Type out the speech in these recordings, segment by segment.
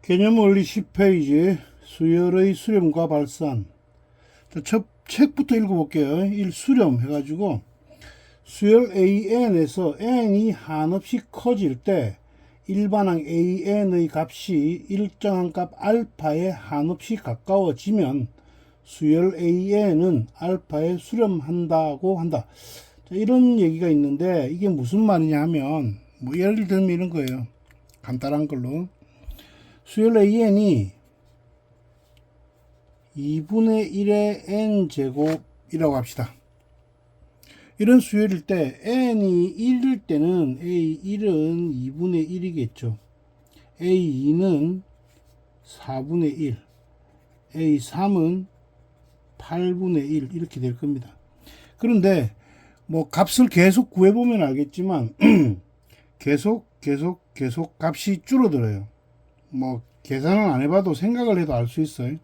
개념 원리 10페이지 수열의 수렴과 발산. 첫 책부터 읽어볼게요. 1. 수렴 해가지고 수열 AN에서 N이 한없이 커질 때 일반항 AN의 값이 일정한 값 알파에 한없이 가까워지면 수열 AN은 알파에 수렴한다고 한다. 자, 이런 얘기가 있는데 이게 무슨 말이냐 하면 뭐 예를 들면 이런 거예요. 간단한 걸로 수열 AN이 2분의 1의 n제곱이라고 합시다. 이런 수열일 때 n이 1일 때는 A1은 2분의 1이겠죠. A2는 4분의 1, A3은 8분의 1 이렇게 될 겁니다. 그런데 뭐 값을 계속 구해보면 알겠지만 계속 값이 줄어들어요. 뭐 계산을 안 해봐도 생각을 해도 알 수 있어요.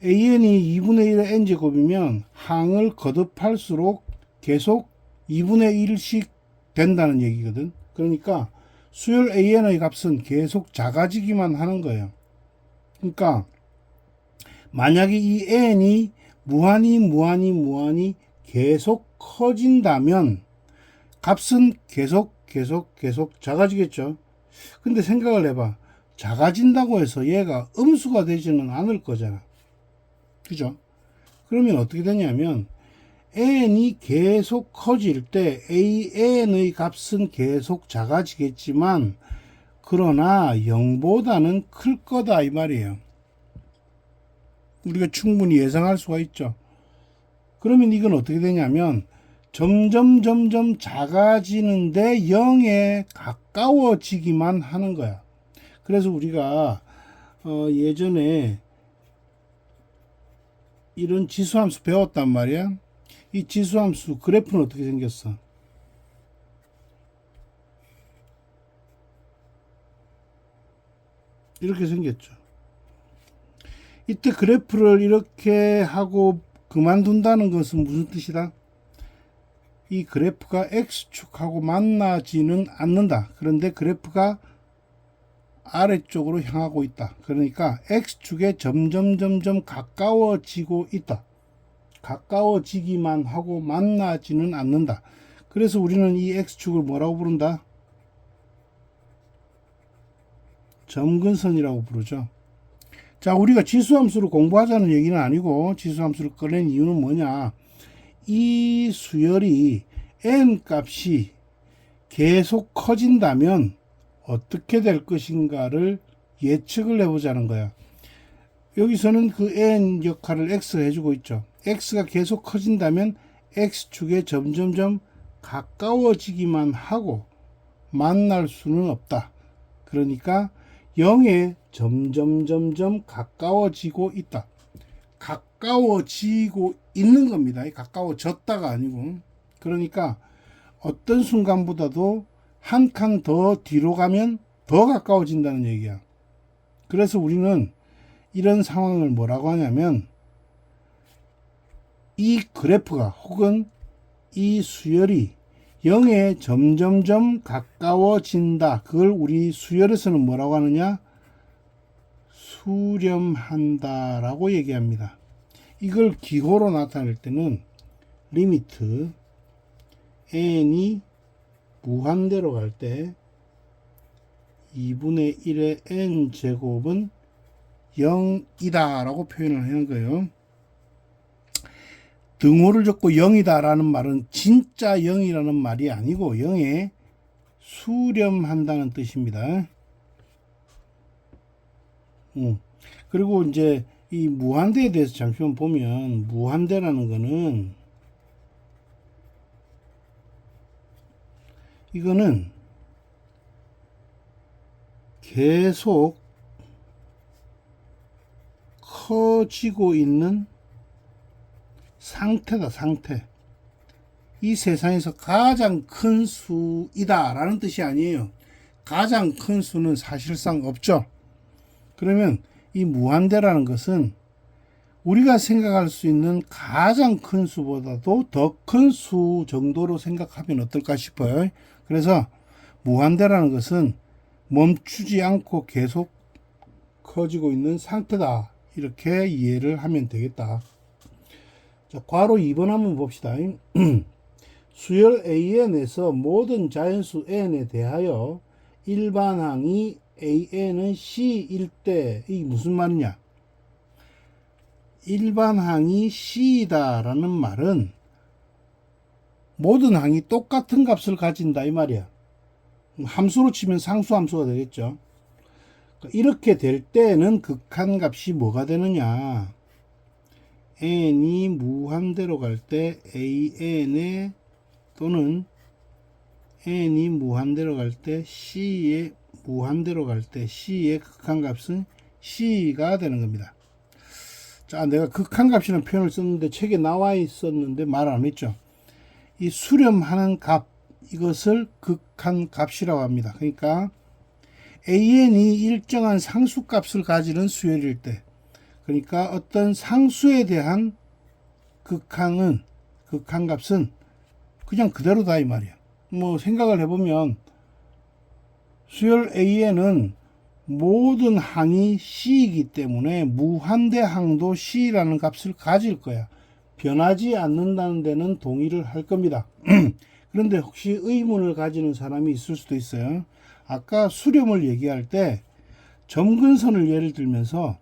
AN이 2분의 1의 n제곱이면 항을 거듭할수록 계속 2분의 1씩 된다는 얘기거든. 그러니까 수열 AN의 값은 계속 작아지기만 하는 거예요. 그러니까 만약에 이 n이 무한히 계속 커진다면 값은 계속 작아지겠죠. 근데 생각을 해봐. 작아진다고 해서 얘가 음수가 되지는 않을 거잖아. 그죠? 그러면 어떻게 되냐면 n이 계속 커질 때 AN의 값은 계속 작아지겠지만 그러나 0보다는 클 거다 이 말이에요. 우리가 충분히 예상할 수가 있죠. 그러면 이건 어떻게 되냐면 점점 작아지는데 0에 가까워지기만 하는 거야. 그래서 우리가 예전에 이런 지수함수 배웠단 말이야. 이 지수함수 그래프는 어떻게 생겼어? 이렇게 생겼죠. 이때 그래프를 이렇게 하고 그만둔다는 것은 무슨 뜻이다? 이 그래프가 X축하고 만나지는 않는다. 그런데 그래프가 아래쪽으로 향하고 있다. 그러니까 X축에 점점 가까워지고 있다. 가까워지기만 하고 만나지는 않는다. 그래서 우리는 이 X축을 뭐라고 부른다? 점근선이라고 부르죠. 자, 우리가 지수함수를 공부하자는 얘기는 아니고 지수함수를 꺼낸 이유는 뭐냐? 이 수열이 n 값이 계속 커진다면 어떻게 될 것인가를 예측을 해보자는 거야. 여기서는 그 n 역할을 x가 해주고 있죠. x가 계속 커진다면 x축에 점점 가까워지기만 하고 만날 수는 없다. 그러니까 0에 점점 가까워지고 있다. 가까워지고 있는 겁니다. 가까워졌다가 아니고. 그러니까 어떤 순간보다도 한 칸 더 뒤로 가면 더 가까워진다는 얘기야. 그래서 우리는 이런 상황을 뭐라고 하냐면 이 그래프가 혹은 이 수열이 0에 점점 가까워진다. 그걸 우리 수열에서는 뭐라고 하느냐? 수렴한다 라고 얘기합니다. 이걸 기호로 나타낼 때는 리미트 n이 무한대로 갈 때 2분의 1의 n제곱은 0이다 라고 표현을 하는 거예요. 등호를 적고 0이다 라는 말은 진짜 0이라는 말이 아니고 0에 수렴한다는 뜻입니다. 그리고 이제 이 무한대에 대해서 잠시만 보면 무한대라는 거는 이거는 계속 커지고 있는 상태다, 상태. 이 세상에서 가장 큰 수이다 라는 뜻이 아니에요. 가장 큰 수는 사실상 없죠. 그러면 이 무한대라는 것은 우리가 생각할 수 있는 가장 큰 수보다도 더 큰 수 정도로 생각하면 어떨까 싶어요. 그래서 무한대라는 것은 멈추지 않고 계속 커지고 있는 상태다. 이렇게 이해를 하면 되겠다. 자, 괄호 2번 한번 봅시다. 수열 AN에서 모든 자연수 N에 대하여 일반항이 AN은 C일 때, 이게 무슨 말이냐? 일반항이 C이다 라는 말은 모든 항이 똑같은 값을 가진다 이 말이야. 함수로 치면 상수함수가 되겠죠. 이렇게 될 때는 극한값이 뭐가 되느냐? n이 무한대로 갈 때 an에 또는 n이 무한대로 갈 때 c에 무한대로 갈 때 c의 극한값은 c가 되는 겁니다. 자, 내가 극한값이라는 표현을 썼는데 책에 나와 있었는데 말 안 했죠. 이 수렴하는 값, 이것을 극한값이라고 합니다. 그러니까 an이 일정한 상수값을 가지는 수열일 때, 그러니까 어떤 상수에 대한 극한값은 그냥 그대로다 이 말이야. 뭐 생각을 해보면 수열 an은 모든 항이 C이기 때문에 무한대 항도 C라는 값을 가질 거야. 변하지 않는다는 데는 동의를 할 겁니다. 그런데 혹시 의문을 가지는 사람이 있을 수도 있어요. 아까 수렴을 얘기할 때 점근선을 예를 들면서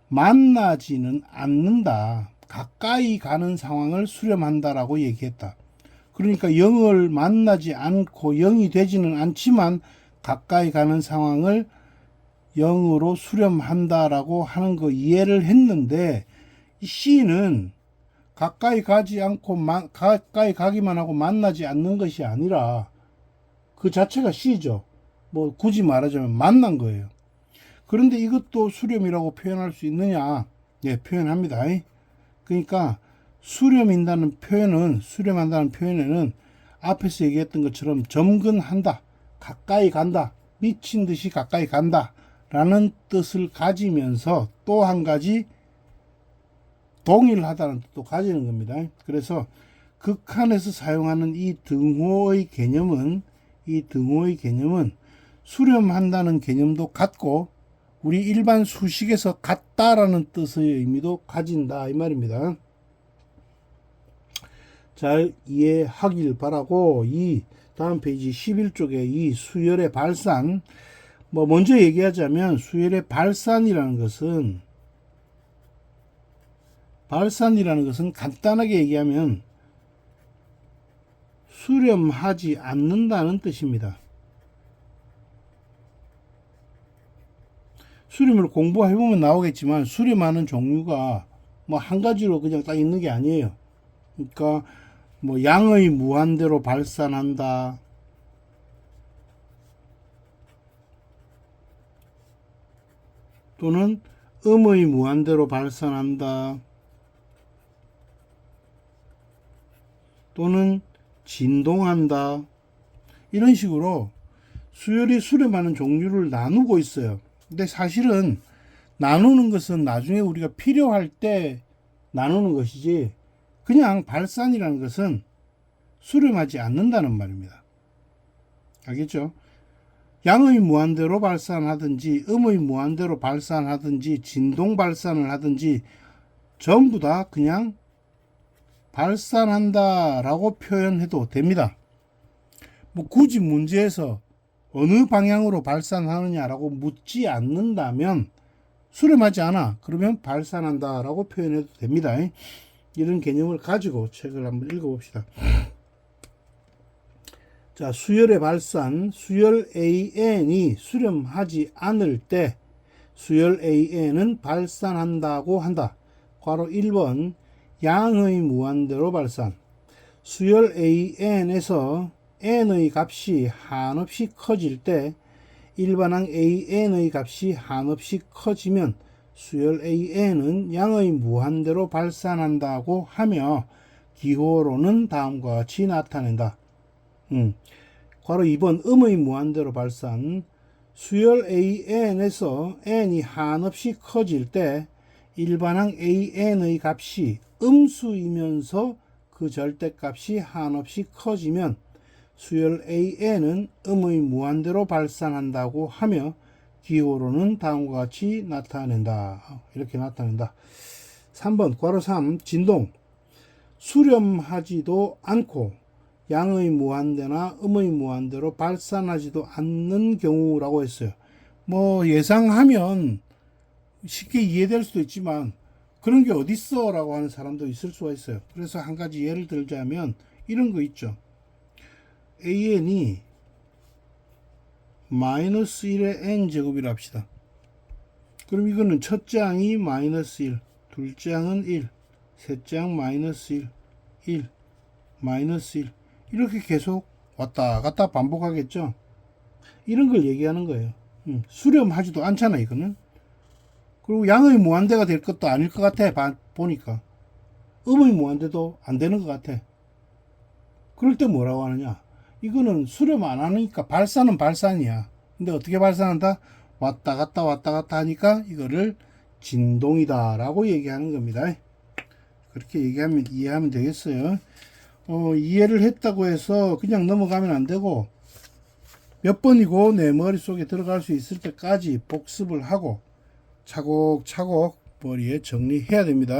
만나지는 않는다. 가까이 가는 상황을 수렴한다라고 얘기했다. 그러니까 0을 만나지 않고 0이 되지는 않지만 가까이 가는 상황을 0으로 수렴한다라고 하는 거 이해를 했는데, C는 가까이 가지 않고 가까이 가기만 하고 만나지 않는 것이 아니라 그 자체가 C죠. 뭐 굳이 말하자면 만난 거예요. 그런데 이것도 수렴이라고 표현할 수 있느냐? 예, 표현합니다. 그러니까 수렴한다는 표현에는 앞에서 얘기했던 것처럼 점근한다, 가까이 간다, 미친 듯이 가까이 간다 라는 뜻을 가지면서 또 한 가지 동일하다는 뜻도 가지는 겁니다. 그래서 극한에서 사용하는 이 등호의 개념은 수렴한다는 개념도 같고 우리 일반 수식에서 같다라는 뜻의 의미도 가진다 이 말입니다. 잘 이해하길 바라고, 이 다음 페이지 11쪽에 이 수열의 발산, 먼저 얘기하자면 수열의 발산이라는 것은 간단하게 얘기하면 수렴하지 않는다는 뜻입니다. 수렴을 공부해보면 나오겠지만 수렴하는 종류가 한 가지로 그냥 딱 있는 게 아니에요. 그러니까 양의 무한대로 발산한다, 또는 음의 무한대로 발산한다, 또는 진동한다, 이런 식으로 수열이 수렴하는 종류를 나누고 있어요. 근데 사실은 나누는 것은 나중에 우리가 필요할 때 나누는 것이지, 그냥 발산이라는 것은 수렴하지 않는다는 말입니다. 알겠죠? 양의 무한대로 발산하든지 음의 무한대로 발산하든지 진동 발산을 하든지 전부 다 그냥 발산한다 라고 표현해도 됩니다. 굳이 문제에서 어느 방향으로 발산하느냐라고 묻지 않는다면 수렴하지 않아, 그러면 발산한다 라고 표현해도 됩니다. 이런 개념을 가지고 책을 한번 읽어봅시다. 자, 수열의 발산, 수열 AN이 수렴하지 않을 때 수열 AN은 발산한다고 한다. 괄호 1번 양의 무한대로 발산. 수열 AN에서 N의 값이 한없이 커질 때 일반항 AN의 값이 한없이 커지면 수열 AN은 양의 무한대로 발산한다고 하며 기호로는 다음과 같이 나타낸다. 괄호 2번 음의 무한대로 발산. 수열 AN에서 N이 한없이 커질 때 일반항 AN의 값이 음수이면서 그 절대값이 한없이 커지면 수열 AN은 음의 무한대로 발산한다고 하며 기호로는 다음과 같이 나타낸다. 이렇게 나타낸다. 3번 괄호 3 진동 수렴하지도 않고 양의 무한대나 음의 무한대로 발산하지도 않는 경우라고 했어요. 뭐 예상하면 쉽게 이해될 수도 있지만 그런 게 어딨어 라고 하는 사람도 있을 수가 있어요. 그래서 한 가지 예를 들자면 이런 거 있죠. an이 마이너스 1의 n제곱이라 합시다. 그럼 이거는 첫 장이 마이너스 1, 둘째 장은 1, 셋째 장 마이너스 1, 1, 마이너스 1 이렇게 계속 왔다 갔다 반복하겠죠. 이런 걸 얘기하는 거예요. 수렴하지도 않잖아 이거는. 그리고 양의 무한대가 될 것도 아닐 것 같아 보니까. 음의 무한대도 안 되는 것 같아. 그럴 때 뭐라고 하느냐, 이거는 수렴 안 하니까 발산은 발산이야. 근데 어떻게 발산한다? 왔다 갔다 하니까 이거를 진동이다 라고 얘기하는 겁니다. 그렇게 얘기하면 이해하면 되겠어요. 이해를 했다고 해서 그냥 넘어가면 안 되고 몇 번이고 내 머릿속에 들어갈 수 있을 때까지 복습을 하고 차곡차곡 머리에 정리해야 됩니다.